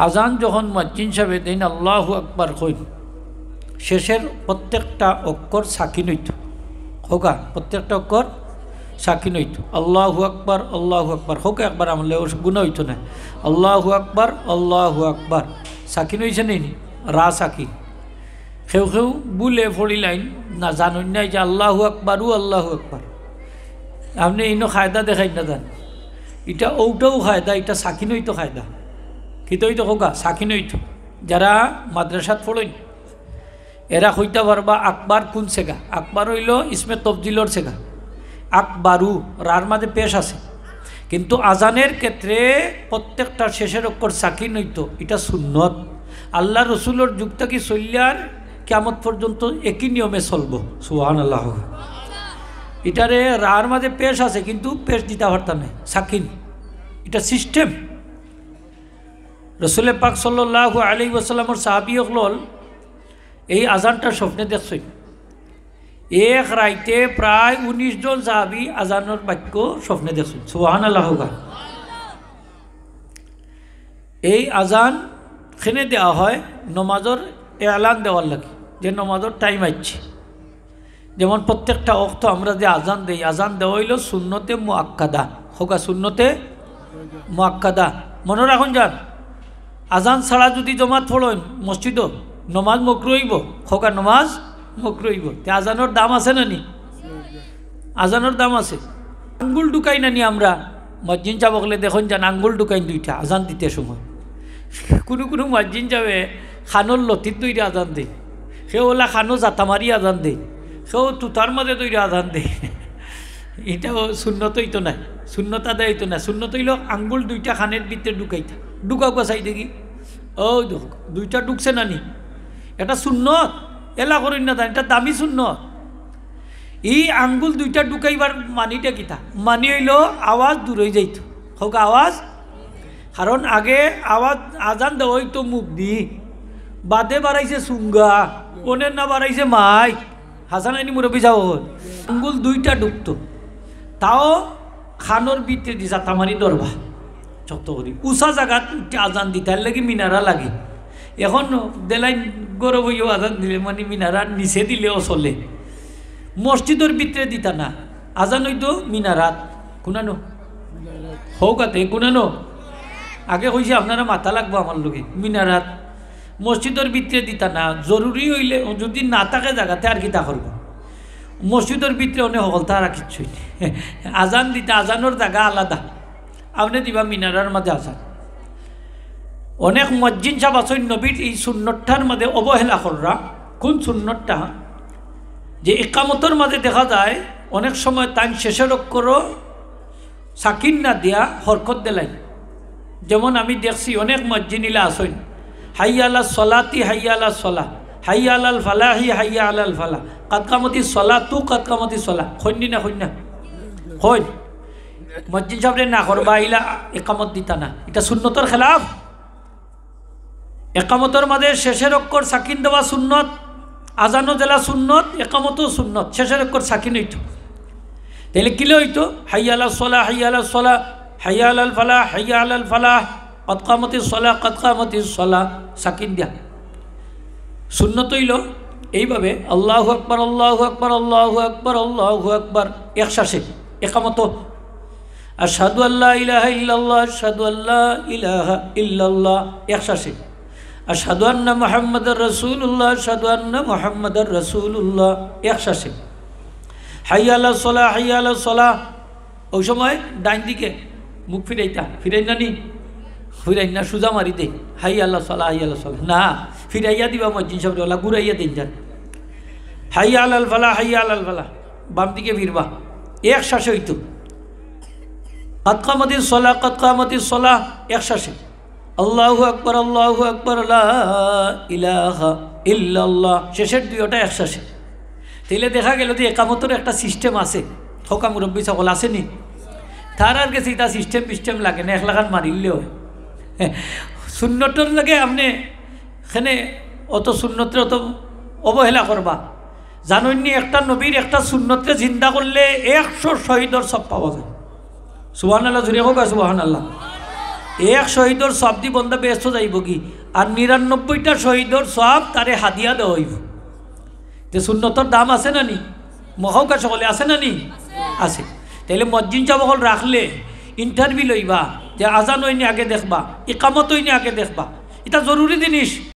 আজান যখন মুয়াজ্জিন সাহেব দেন আল্লাহু আকবার কইন, শেষের প্রত্যেকটা অক্ষর সাকিন হইত, হোকা প্রত্যেকটা অক্ষর সাকিন হইত। আল্লাহু আকবার হোকা একবার আমলে গুণ হইত না। আল্লাহু আকবার সাকিন হয়েছে নেই, রা সাকিন। কেউ কেউ বুলে ফড়িলাইন না জানুন নাই যে আল্লাহু আকবারও আল্লাহু আকবার। আপনি ইনো খায়দা দেখাই না জান, এটা ওটাও খায়দা, এটা সাকিন হইতো খায়দা, কিন্তু হইতো হোকা সাকিন হইতো। যারা মাদ্রাসাত পড়েন এরা হইতে পারবা আকবার কোন সেগা। আকবার হইল ইসমে তফজিলর সেগা, আকবারু রার মাঝে পেশ আছে, কিন্তু আজানের ক্ষেত্রে প্রত্যেকটা শেষের অক্ষর সাকিন হইতো। এটা সুন্নত, আল্লাহ রসুলোর যুগটা কি চলিয়ার কিয়ামত পর্যন্ত একই নিয়মে চলব। সুবহানাল্লাহ। এটারে রার মাঝে পেশ আছে, কিন্তু পেশ দিতে পারতাম না, সাকিন। এটা সিস্টেম। রসুল পাক সাল্লাল্লাহু আলাইহি ওয়াসাল্লামের সাহাবী হল এই আজানটা স্বপ্নে দেখছেন। এক রাইতে প্রায় 19 জন সাহাবী আজানের বাক্য স্বপ্নে দেখছেন। সুবহানাল্লাহ। এই আজান খেনে দেওয়া হয় নমাজের এলান দেওয়ার লাগে, যে নমাজের টাইম আসছে। যেমন প্রত্যেকটা অক্ত আমরা যে আজান দেই, আজান দেওয়া হইল সুন্নতে মুআক্কাদা, হোকা সুন্নতে মুআক্কাদা। মনে রাখুন যান, আজান ছাড়া যদি জমাত পড়েন মসজিদ, নমাজ মকরু হইব, হোকা নমাজ মকরু হইব। তে আজানোর দাম আছে না নি? আজানোর দাম আছে। আঙ্গুল ঢুকাই না নি আমরা মুয়াজ্জিন সাহেব বলে দেখুন যান, আঙ্গুল ঢুকাই দুইটা আজান দিতে সময়। কোনো কোনো মুয়াজ্জিন সাহেবে খানোর লতির দইরা আজান দেয়, সেও ওলা খানো জাতা মারি আজান দেয়, সেও তুতার মাঝে দইরা আজান দেয়। এটাও শূন্যত হইতো না, শূন্যত আদায় হইতো না। শূন্যত হইল আঙ্গুল দুইটা খানের ভিতরে ঢুকাইতা, ঢুকাও চাই দেখি, ও দুইটা ঢুকছে না নি, এটা সুন্নত। এলা করেন না, এটা দামি সুন্নত। এই আঙ্গুল দুইটা ঢুকাইবার মানিটা কিতা? মানি হইল আওয়াজ দূর হয়ে যাইত, হোক আওয়াজ। কারণ আগে আওয়াজ আজান দেওয়া হইতো মুখ দি, বাদে বাড়াইছে সুঙ্গা, ওনের না বাড়াইছে মাই। হাসান আইনি মুরব্বী যাও, আঙ্গুল দুইটা ঢুকতো, তাও খানোর ভিতরে দিছা তামারি দরবা যত করি উষা জায়গাত আজান দিতে লাগে, মিনারা লাগে। এখন দেলাই গরব হইও আজান দিলে মানে মিনারা নিচে দিলেও চলে। মসজিদের ভিতরে দিতা না, আজান হইতো মিনারাত। কোনানো হৌকাতে কোনানো আগে কইছে আপনারা মাথা লাগবো আমার লোকে, মিনারাত মসজিদের ভিতরে দিতা না। জরুরি হইলে যদি না থাকে জায়গাতে আর কিতা করব, মসজিদের ভিতরে অনেক হল তারা কিচ্ছুই আজান দিতে, আজানোর জায়গা আলাদা, আপনি দিবা মিনারার মাঝে আজান। অনেক মুয়াজ্জিন সাহেব আছেন নবীর এই সুন্নতটার মাঝে অবহেলা কররা। কোন সুন্নতটা? যে ইকামতের মাঝে দেখা যায় অনেক সময় তাই শেষের অক্ষরও সাকিন না দিয়া হরকত দিলেন। যেমন আমি দেখছি অনেক মুয়াজ্জিনিলা আছেন, হাইয়া আলা সলাতি হাইয়া আলা সলাহ, হাইয়া আলাল ফালাহি হাইয়া আলাল ফালাহ, কাদকামতি সলা তু কাদকামতি সলা। খন্যি না খন্যা হই মুয়াজ্জিন সাহেব না করবা, ইলা ইকামত দিতা না, এটা সুন্নতর খেলাফ। একামতের মাঝে শেষের অক্ষর সাকিন দেওয়া সুন্নত, আজানো জেলা সুন্নত, একামতও সুন্নত, শেষের অক্ষর সাকিন হইতো। তাহলে কিলে হইতো হাইয়া আলা সলাহ হাইয়া আলা সলাহ, হাইয়া আলাল ফালাহ হাইয়া আলাল ফালাহ, কাদকামতি সলাহ কাদকামতি সলাহ, সাকিন দিয়া। সুন্নত হইল এইভাবে আল্লাহু আকবার আল্লাহু আকবার আল্লাহু আকবার আল্লাহু আকবার একসাথে একামত। আশহাদু আল্লা ইলাহা ইল্লাল্লাহ আশহাদু আল্লা ইলাহা ইল্লাল্লাহ একসাথে। আশহাদু আন্না মুহাম্মাদুর রাসূলুল্লাহ আশহাদু আন্না মুহাম্মাদুর রাসূলুল্লাহ একসাথে। হাইয়া আলাস সালাহ হাইয়া আলাস সালাহ। ওই সময় ডাইন দিকে মুখ ফিরাইতা, ফিরাই না নি, ফিরাই না সুজা মারি দে, হাইয়া আলাস সালাহ হাইয়া আলাস সালাহ না, ফিরাইয়া দিবা মুয়াজ্জিন সাহেব ওলা ঘুরাইয়া দিন যান। হাইয়া আলাল ফালাহ হাইয়া আলাল ফালাহ, বাম দিকে ফিরবা একসাথে হইতো। কাদকামতি সলাহ কাদকামতি সলাহ একসাথে। আল্লাহু আকবার লা ইলাহা ইল্লাল্লাহ, শেষের দুইটা একসাথে। তাইলে দেখা গেল যে একামতের একটা সিস্টেম আছে, হোকা মুরব্বী সকল আসেনি, তার আর গেছে এটা সিস্টেম লাগে না, এক লাগান মারিলেও সুন্নতর লাগে। আপনি এখানে অত সুন্নতের অত অবহেলা করবা, জাননি একটা নবীর একটা সুন্নতকে চিন্তা করলে 100 শহীদর সব পাওয়া যায়। সুবহানাল্লাহ, জুড়ে হোক সুবহানাল্লাহ। এক শহীদর সব দি বন্ধা ব্যস্ত যাইব কি, আর ৯৯টা শহীদর সব তারে হাদিয়া দেওয়া হইব। যে সুন্নতর দাম আছে না নি, মহাউকা সকলে আছে না নি, আছে। তাইলে মসজিদ চাবকল রাখলে ইন্টারভিউ লইবা, যে আজান হইনি আগে দেখবা, ইকামত হইনি আগে দেখবা, এটা জরুরি জিনিস।